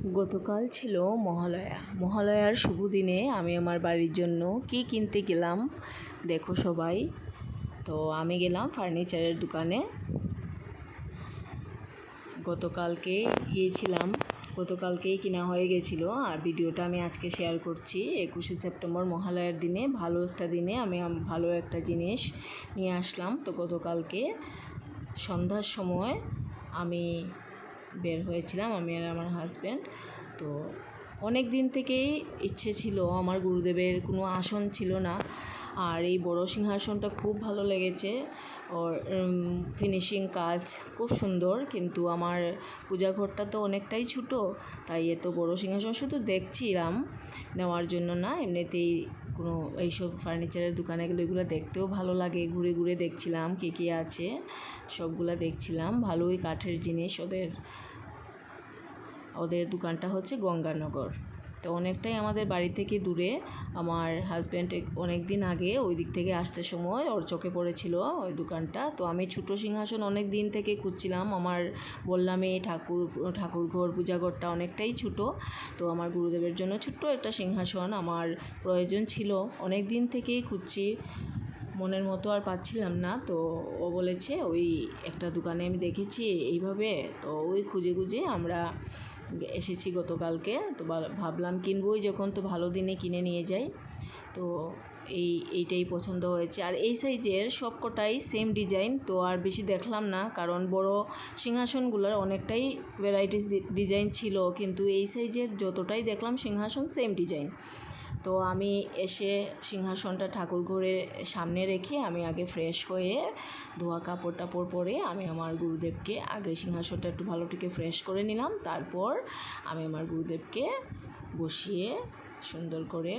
গতকাল ছিল মহালয়ার শুভ দিনে আমি আমার বাড়ির জন্য কি কিনতে গেলাম দেখো সবাই। তো আমি গেলাম ফার্নিচারের দোকানে। গতকালকেই কিনা হয়ে গেছিলো, আর ভিডিওটা আমি আজকে শেয়ার করছি। 21শে সেপ্টেম্বর মহালয়ার দিনে ভালো একটা দিনে আমি ভালো একটা জিনিস নিয়ে আসলাম। তো গতকালকে সন্ধ্যার সময় আমি বের হয়েছিলাম, আমি আর আমার হাজব্যান্ড। তো অনেক দিন থেকেই ইচ্ছে ছিল, আমার গুরুদেবের কোনো আসন ছিল না, আর এই বড় সিংহাসনটা খুব ভালো লেগেছে। ওর ফিনিশিং কাজ খুব সুন্দর, কিন্তু আমার পূজা ঘরটা তো অনেকটাই ছোটো, তাই এত বড় সিংহাসন শুধু দেখছিলাম, নেওয়ার জন্য না। এমনিতেই কোনো এইসব ফার্নিচারের দোকানে গেলে এগুলো দেখতেও ভালো লাগে, ঘুরে ঘুরে দেখছিলাম কী আছে, সবগুলা দেখছিলাম। ভালোই কাঠের জিনিস। ওদের দোকানটা হচ্ছে গঙ্গানগর, তো অনেকটাই আমাদের বাড়ি থেকে দূরে। আমার হাজব্যান্ড অনেক দিন আগে ওই দিক থেকে আসতে সময় ওর চোখে পড়েছিল ওই দোকানটা। তো আমি ছোটো সিংহাসন অনেক দিন থেকে খুঁজছিলাম। বললামই ঠাকুর ঘর পূজা ঘরটা অনেকটাই ছোটো, তো আমার গুরুদেবের জন্য ছোট্ট একটা সিংহাসন আমার প্রয়োজন ছিল। অনেক দিন থেকেই খুঁজছি, মনের মতো আর পাচ্ছিলাম না। তো ও বলেছে ওই একটা দোকানে আমি দেখেছি এইভাবে, তো ওই খুঁজে খুঁজে আমরা এসেছি গতকালকে। তো ভাবলাম কিনবই যখন, তো ভালো দিনে কিনে নিয়ে যাই। তো এইটাই পছন্দ হয়েছে, আর এই সাইজের সবকটাই সেম ডিজাইন। তো আর বেশি দেখলাম না, কারণ বড় সিংহাসনগুলোর অনেকটাই ভ্যারাইটিস ডিজাইন ছিল, কিন্তু এই সাইজের যতটাই দেখলাম সিংহাসন সেম ডিজাইন। তো আমি এসে সিংহাসনটা ঠাকুর ঘরের সামনে রেখে আমি আগে ফ্রেশ হয়ে ধোয়া কাপড় টাপড় পরে আমি আমার গুরুদেবকে আগে সিংহাসনটা একটু ভালো থেকে ফ্রেশ করে নিলাম। তারপর আমি আমার গুরুদেবকে বসিয়ে সুন্দর করে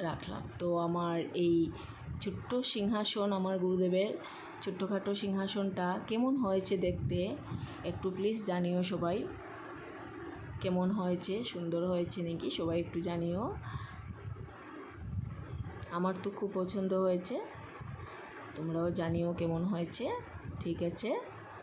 রাখলাম। তো আমার এই ছোট্ট সিংহাসন, আমার গুরুদেবের ছোট্টখাটো সিংহাসনটা কেমন হয়েছে দেখতে একটু প্লিজ জানিও সবাই। কেমন হয়েছে, সুন্দর হয়েছে নাকি সবাই একটু জানিও। আমার তো খুব পছন্দ হয়েছে, তোমরাও জানিও কেমন হয়েছে। ঠিক আছে।